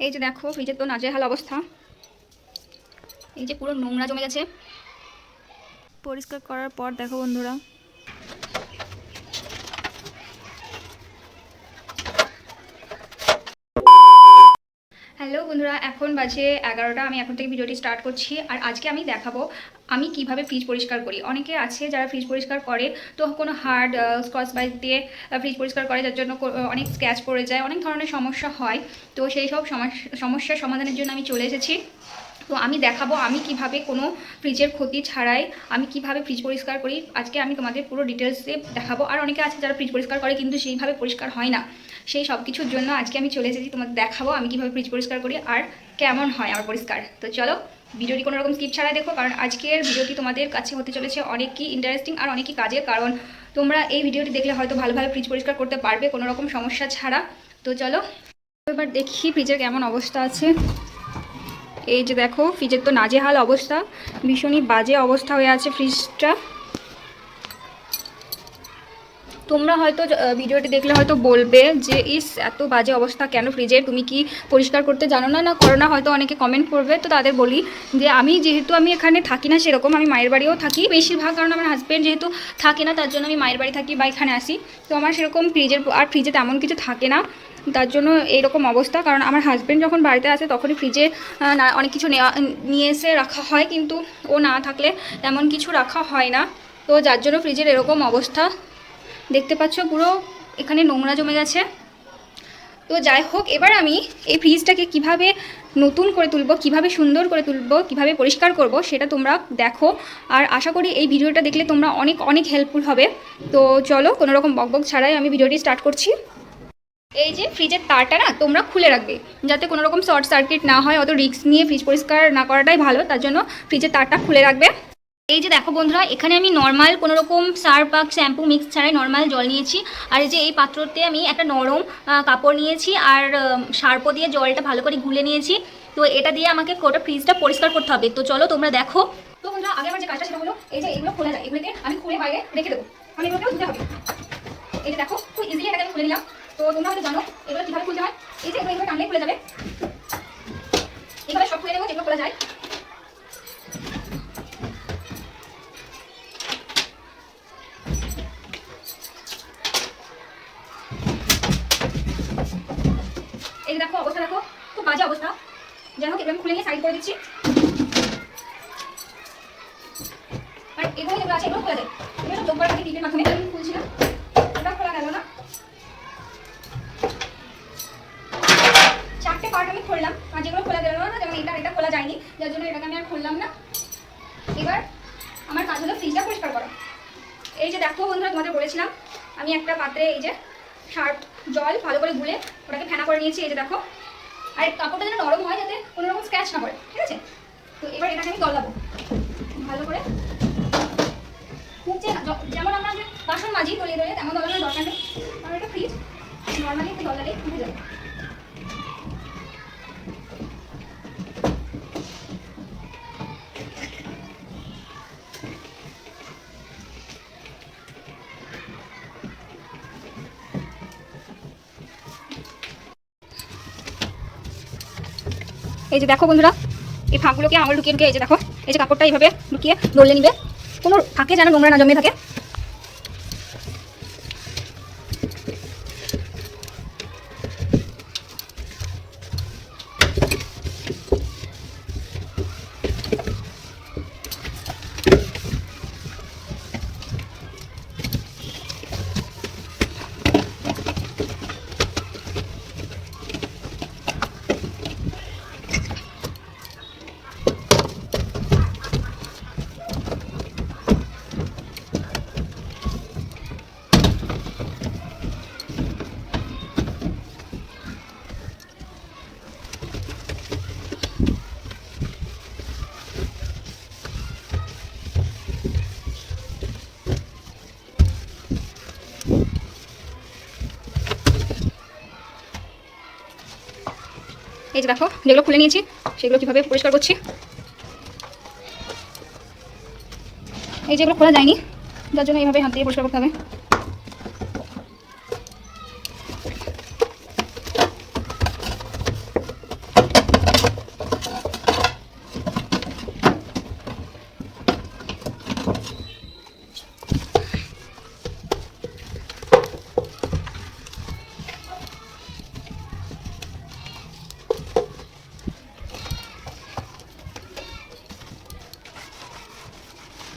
এই যে দেখো ফ্রিজের তো নাজেহাল অবস্থা, এই যে পুরো নোংরা জমে গেছে। পরিষ্কার করার পর দেখো বন্ধুরা, হ্যালো বন্ধুরা, এখন বাজে 11টা। আমি এখন থেকে ভিডিওটি স্টার্ট করছি। আর আজকে আমি দেখাবো আমি কিভাবে ফ্রিজ পরিষ্কার করি। অনেকে আছে যারা ফ্রিজ পরিষ্কার করে তো কোনো হার্ড স্কচ ব্রাইট দিয়ে ফ্রিজ পরিষ্কার করে, যার জন্য অনেক স্ক্র্যাচ পড়ে যায়, অনেক ধরনের সমস্যা হয়। তো সেই সব সমস্যার সমাধানের জন্য আমি চলে এসেছি। তো আমি দেখাবো আমি কিভাবে কোনো ফ্রিজের ক্ষতি ছাড়াই আমি কিভাবে ফ্রিজ পরিষ্কার করি। আজকে আমি তোমাদের পুরো ডিটেলসে দেখাবো। আর অনেকে আছে যারা ফ্রিজ পরিষ্কার করে কিন্তু সেইভাবে পরিষ্কার হয় না। সেই সব কিছুর জন্য আজকে আমি চলে এসেছি, তোমাদের দেখাবো আমি কিভাবে ফ্রিজ পরিষ্কার করি আর কেমন হয় আমার পরিষ্কার। তো চলো ভিডিওটি কোনো রকম স্কিপ ছাড়াই দেখো, কারণ আজকের ভিডিওটি তোমাদের কাছে হতে চলেছে অনেকই ইন্টারেস্টিং আর অনেকই কাজের। কারণ তোমরা এই ভিডিওটি দেখলে হয়তো ভালোভাবে ফ্রিজ পরিষ্কার করতে পারবে কোনো রকম সমস্যা ছাড়া। তো চলো এবার দেখি ফ্রিজের কেমন অবস্থা আছে। এই যে দেখো ফ্রিজের তো নাজেহাল অবস্থা, ভীষণই বাজে অবস্থা হয়ে আছে ফ্রিজটা। তোমরা হয়তো ভিডিওটি দেখলে হয়তো বলবে যে ইস এত বাজে অবস্থা কেন ফ্রিজের, তুমি কি পরিষ্কার করতে জানো না, না করো না, হয়তো অনেকে কমেন্ট করবে। তো তাদের বলি যে যেহেতু আমি এখানে থাকি না সেরকম, আমি মায়ের বাড়িও থাকি বেশিরভাগ, কারণ আমার হাজব্যান্ড যেহেতু থাকে না তার জন্য আমি মায়ের বাড়ি থাকি বা এখানে আসি। তো আমার সেরকম ফ্রিজে তেমন কিছু থাকে না, তার জন্য এইরকম অবস্থা। কারণ আমার হাজব্যান্ড যখন বাড়িতে আসে তখনই ফ্রিজে অনেক কিছু নিয়ে এসে রাখা হয়, কিন্তু ও না থাকলে তেমন কিছু রাখা হয় না। তো যার জন্য ফ্রিজের এরকম অবস্থা দেখতে পাচ্ছ, পুরো এখানে নোংরা জমে গেছে। তো যাই হোক, এবার আমি এই ফ্রিজটাকে কিভাবে নতুন করে তুলবো, কিভাবে সুন্দর করে তুলবো, কিভাবে পরিষ্কার করব সেটা তোমরা দেখো। আর আশা করি এই ভিডিওটা দেখলে তোমরা অনেক অনেক হেল্পফুল হবে। তো চলো কোনো রকম বকবক ছাড়াই আমি ভিডিওটি স্টার্ট করছি। এই যে ফ্রিজের তারটা না তোমরা খুলে রাখবে, যাতে কোনো রকম শর্ট সার্কিট না হয়। অত রিস্ক নিয়ে ফ্রিজ পরিষ্কার না করাটাই ভালো, তার জন্য ফ্রিজের তারটা খুলে রাখবে। এই যে দেখো বন্ধুরা, এখানে আমি নর্মাল কোনো রকম সার্ফ বা শ্যাম্পু মিক্স ছাড়াই নর্মাল জল নিয়েছি। আর এই যে এই পাত্রতে আমি একটা নরম কাপড় নিয়েছি আর সার্পও দিয়ে জলটা ভালো করে গুলে নিয়েছি। তো এটা দিয়ে আমাকে গোটা ফ্রিজটা পরিষ্কার করতে হবে। তো চলো তোমরা দেখো। তো বন্ধুরা, আগে আমার যে কাজটা সেটা হলো এই যে এগুলো খোলা যায়, এগুলোকে আমি খুলে বাইরে রেখে দেবো, আমি এগুলোকেও ধুতে হবে। এই যে দেখো খুব ইজিলি এটাকে আমি খুলে নিলাম। তো তোমরা হয়তো জানো এগুলো কীভাবে খুলতে হয়। এই যে এগুলো টানলে খুলে যাবে, এভাবে সব খুলে নেবো যেগুলো খোলা যায়। এই দেখো অবস্থা, দেখো খুব বাজে অবস্থা। যাই হোক, এবার আমি খুলে নিয়ে সাইড করে দিচ্ছি। আর এগুলো যেগুলো আছে এগুলো খোলা যায়, এগুলো সব যোগ করা থাকে টিপের মাধ্যমে। আমি খুলছি না, ওটা খোলা গেল না। চারটে পার্ট আমি খুললাম, আর যেগুলো খোলা গেল না, যেমন এটা খোলা যায়নি, যার জন্য এটাকে আমি আর খুললাম না। এবার আমার কাজ হলো ফ্রিজটা পরিষ্কার করা। এই যে দেখো বন্ধুরা, তোমাদের বলেছিলাম আমি একটা পাত্রে এই যে সার্ফ জল ভালো করে গুলে ওটাকে ফেনা করে নিয়েছি। এই যে দেখো, আর কাপড়টা যেন নরম হয় যাতে কোনো রকম স্ক্র্যাচ না পড়ে, ঠিক আছে। তো এবার এটাকে আমি দলাবো ভালো করে। খুব যেমন আমরা যে বাসন মাজি দলিয়ে দলিয়ে তেমন দলানোর দরকার নেই, কারণ এটা ফ্রিজ নর্মালি একটু দলালেই উঠে যাবে। এই যে দেখো বন্ধুরা, এই ফাঁকগুলোকে আঙুল ঢুকিয়ে ঢুকিয়ে এই যে দেখো, এই যে কাপড়টা এইভাবে ঢুকিয়ে দলে নিবে, কোনো ফাঁকে যেন নোংরা না জমে থাকে। এই যে দেখো যেগুলো খুলে নিয়েছি সেগুলো কিভাবে পরিষ্কার করছি। এই যেগুলো খোলা যায়নি, যার জন্য এইভাবে হাত দিয়ে পরিষ্কার করতে হবে।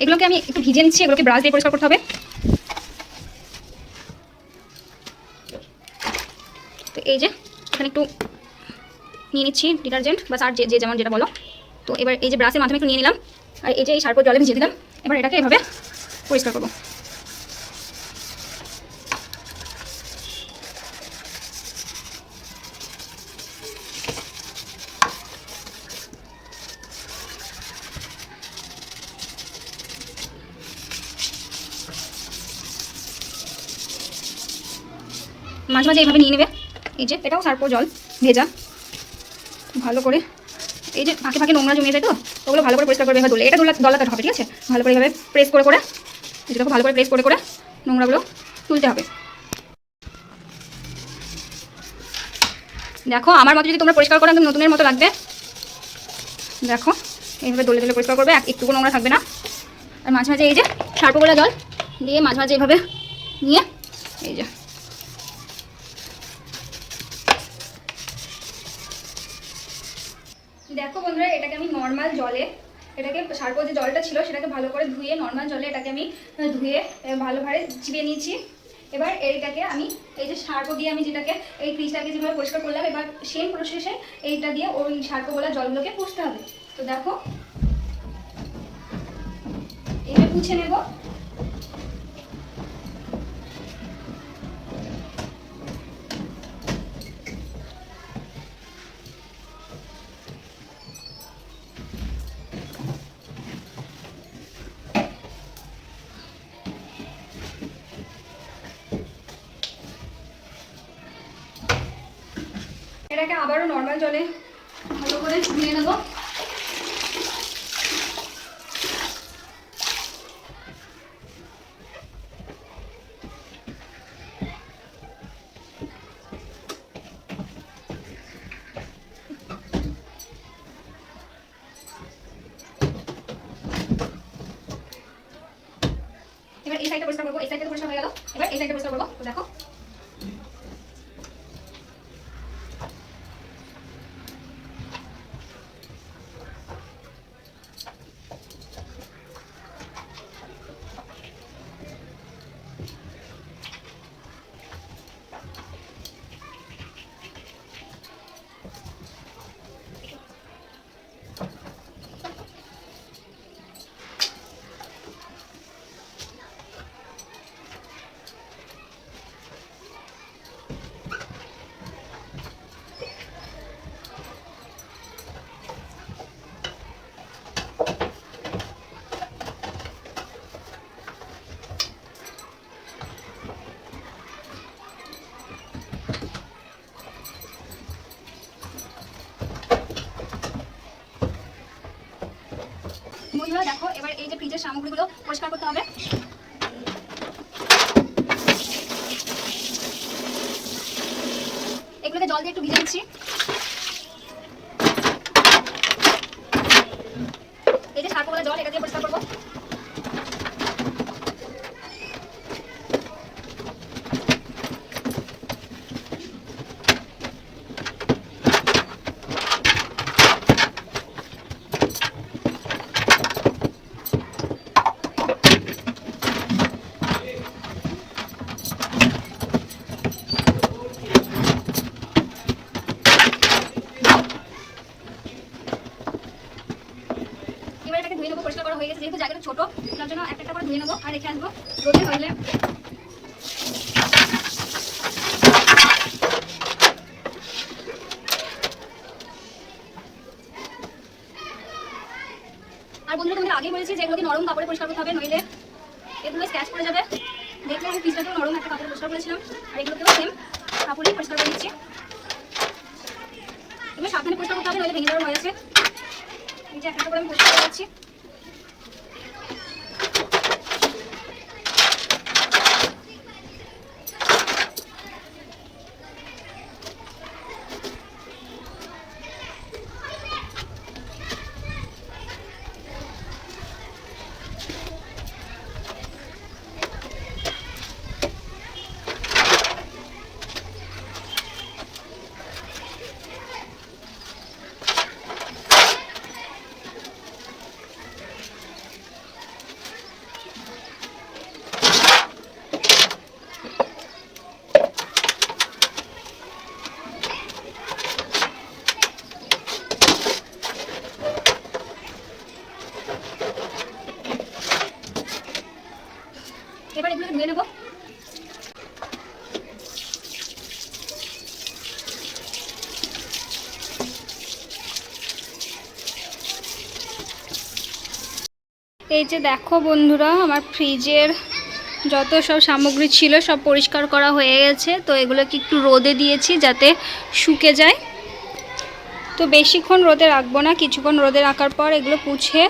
এগুলোকে আমি একটু ভিজে নিচ্ছি, এগুলোকে ব্রাশ দিয়ে পরিষ্কার করতে হবে। তো এই যে এখানে একটু নিয়ে নিচ্ছি ডিটারজেন্ট বা আর যে যেমন যেটা বলো। তো এবার এই যে ব্রাশের মাধ্যমে একটু নিয়ে নিলাম, আর এই যে এই সার্ফ জলে ভিজিয়ে দিলাম। এবার এটাকে এভাবে পরিষ্কার করবো। মাঝে মাঝে এইভাবে নিয়ে নেবে। এই যে এটাও সার্ফ জল ভেজা, ভালো করে এই যে ফাঁকে ফাঁকে নোংরা জমিয়ে যায়, তো ওগুলো ভালো করে পরিষ্কার করবে। এবার দোলে এটা দলাতে হবে, ঠিক আছে? ভালো করে এইভাবে প্রেস করে করে, যেটাকে ভালো করে প্রেস করে করে নোংরাগুলো তুলতে হবে। দেখো আমার মতো যদি তোমরা পরিষ্কার করো একদম নতুনের মতো লাগবে। দেখো এইভাবে দলে দলে পরিষ্কার করবে, একটুকু নোংরা থাকবে না। আর মাঝে মাঝে এই যে সার্পগুলো জল দিয়ে মাঝে মাঝে এইভাবে নিয়ে এই যে দেখো বন্ধুরা, এটাকে আমি নর্মাল জলে, এটাকে সার্প যে জলটা ছিল সেটাকে ভালো করে ধুয়ে নর্মাল জলে এটাকে আমি ধুয়ে ভালোভাবে চিবিয়ে নিয়েছি। এবার এইটাকে আমি এই যে সার্প দিয়ে আমি যেটাকে এই ফ্রিজটাকে যেভাবে পরিষ্কার করলাম, এবার সেম প্রসেসে এইটা দিয়ে ওই সার্পগুলো জলগুলোকে পুষতে হবে। তো দেখো এবার পুছে নেব। এটাকে আবারও নর্মাল জলে ভালো করে ধুয়ে নেব। এবার এই সাইডটা পরিষ্কার করবো, এই সাইডটা পরিষ্কার হয়ে গেল। এবার এই সাইডটা পরিষ্কার করবো। তো দেখো বন্ধুরা দেখো, এবার এই যে ফ্রিজের সামগ্রীগুলো পরিষ্কার করতে হবে। এগুলোকে জল দিয়ে একটু ভিজে নিচ্ছি। এই যে সার্পগুলো জল, এটা দিয়ে পরিষ্কার করবো। এটাকে ধুয়ে নেবো, পরিষ্কার করা হয়ে গেছে। যেহেতু জায়গাটা ছোট, তার জন্য একটা একটা করে ধুয়ে নেবো আর রেখে আসবো রোদে হইলে। আর বন্ধুরা তোমাদের আগেই বলেছি যে এগুলোকে নরম কাপড়ে পরিষ্কার করতে হবে, নইলে এগুলো স্ক্র্যাচ পড়ে যাবে। দেখলে আমি ফ্রিজটাকেও নরম একটা কাপড়ে পরিষ্কার করেছিলাম, আর এগুলোকেও সেম কাপড়েই পরিষ্কার করে দিচ্ছি। তুমি সাবধানে পরিষ্কার করতে হবে, নইলে ভেঙে যাওয়ার ভয় আছে। এই যে একটা করে আমি পরিষ্কার করে দিচ্ছি। ধুয়ে নেবো। এই যে দেখো বন্ধুরা, আমার ফ্রিজের যত সব সামগ্রী ছিল সব পরিষ্কার করা হয়ে গেছে। তো এগুলোকে একটু রোদে দিয়েছি যাতে শুকে যায়। তো বেশিক্ষণ রোদে রাখবো না, কিছুক্ষণ রোদে রাখার পর এগুলো পুছে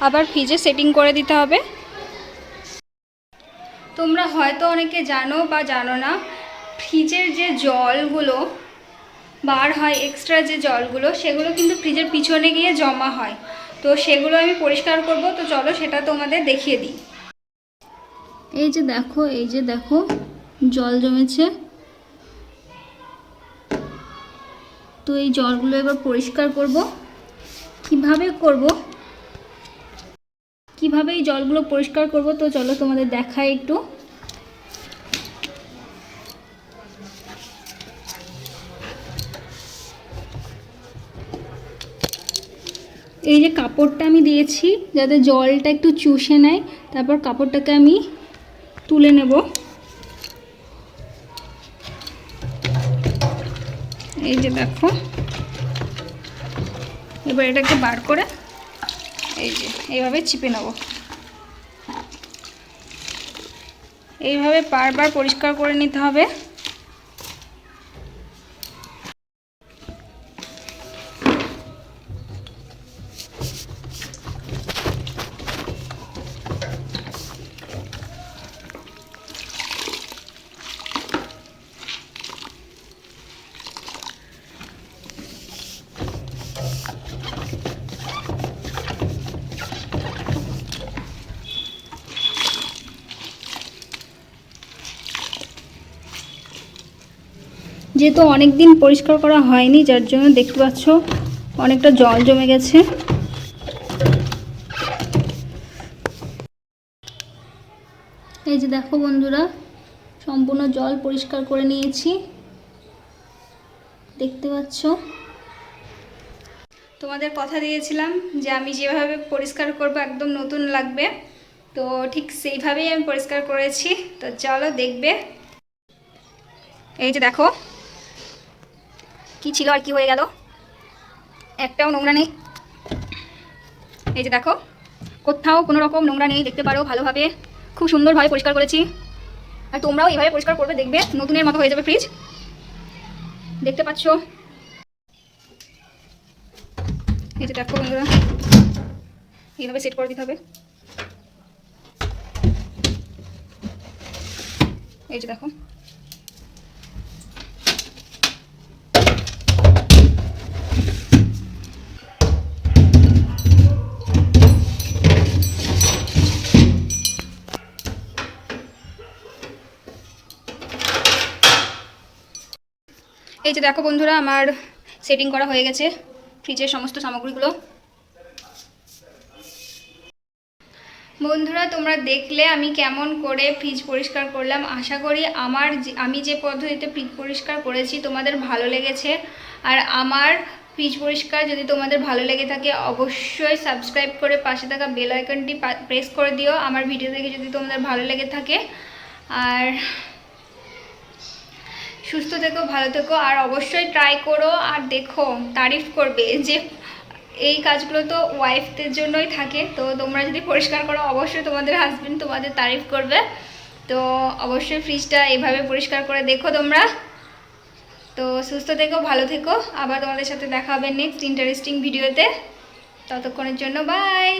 আবার ফ্রিজে সেটিং করে দিতে হবে। তোমরা হয়তো অনেকে জানো বা জানো না, ফ্রিজের যে জলগুলো বার হয়, এক্সট্রা যে জলগুলো, সেগুলো কিন্তু ফ্রিজের পিছনে গিয়ে জমা হয়। তো সেগুলো আমি পরিষ্কার করব। তো চলো সেটা তোমাদের দেখিয়ে দিই। এই যে দেখো জল জমেছে। তো এই জলগুলো এবার পরিষ্কার করব। কিভাবে এই জলগুলো পরিষ্কার করব, তো চলো তোমাদের দেখাই একটু। এই যে কাপড়টা আমি দিয়েছি যাতে জলটা একটু চুষে নেয়, তারপর কাপড়টাকে আমি তুলে নেব। এই যে দেখো, এবার এটাকে বার করে এই যে এইভাবে চিপে নেব। এইভাবে বারবার পরিষ্কার করে নিতে হবে। যেহেতু অনেক দিন পরিষ্কার করা হয়নি, যার জন্য দেখতে পাচ্ছ অনেকটা জল জমে গেছে। এই যে দেখো বন্ধুরা, সম্পূর্ণ জল পরিষ্কার করে নিয়েছি, দেখতে পাচ্ছ। তোমাদের কথা দিয়েছিলাম যে আমি যেভাবে পরিষ্কার করব একদম নতুন লাগবে, তো ঠিক সেইভাবেই আমি পরিষ্কার করেছি। তো চলো দেখবে। এই যে দেখো কি ছিল আর কি হয়ে গেল, একটাও নোংরা নেই। এই যে দেখো, কোথাও কোনো রকম নোংরা নেই, দেখতে পারো ভালোভাবে, খুব সুন্দরভাবে পরিষ্কার করেছি। আর তোমরাও এইভাবে পরিষ্কার করবে, দেখবে নতুনের মতো হয়ে যাবে ফ্রিজ, দেখতে পাচ্ছ। এই যে দেখো বন্ধুরা, এইভাবে সেট করে দিতে হবে। এই যে দেখো, এই যে দেখো বন্ধুরা, আমার সেটিং করা হয়ে গেছে ফ্রিজের সমস্ত সামগ্রীগুলো। বন্ধুরা তোমরা দেখলে আমি কেমন করে ফ্রিজ পরিষ্কার করলাম। আশা করি আমি যে পদ্ধতিতে ফ্রিজ পরিষ্কার করেছি তোমাদের ভালো লেগেছে। আর আমার ফ্রিজ পরিষ্কার যদি তোমাদের ভালো লেগে থাকে, অবশ্যই সাবস্ক্রাইব করে পাশে থাকা বেল আইকনটি প্রেস করে দিও আমার ভিডিও দেখে যদি তোমাদের ভালো লেগে থাকে। আর সুস্থ থেকো, ভালো থেকো, আর অবশ্যই ট্রাই করো আর দেখো, তারিফ করবে যে এই কাজগুলো তো ওয়াইফদের জন্যই থাকে। তো তোমরা যদি পরিষ্কার করো, অবশ্যই তোমাদের হাজবেন্ড তোমাদের তারিফ করবে। তো অবশ্যই ফ্রিজটা এইভাবে পরিষ্কার করে দেখো তোমরা। তো সুস্থ থেকো, ভালো থেকো, আবার তোমাদের সাথে দেখা হবে নেক্সট ইন্টারেস্টিং ভিডিওতে। ততক্ষণের জন্য বাই।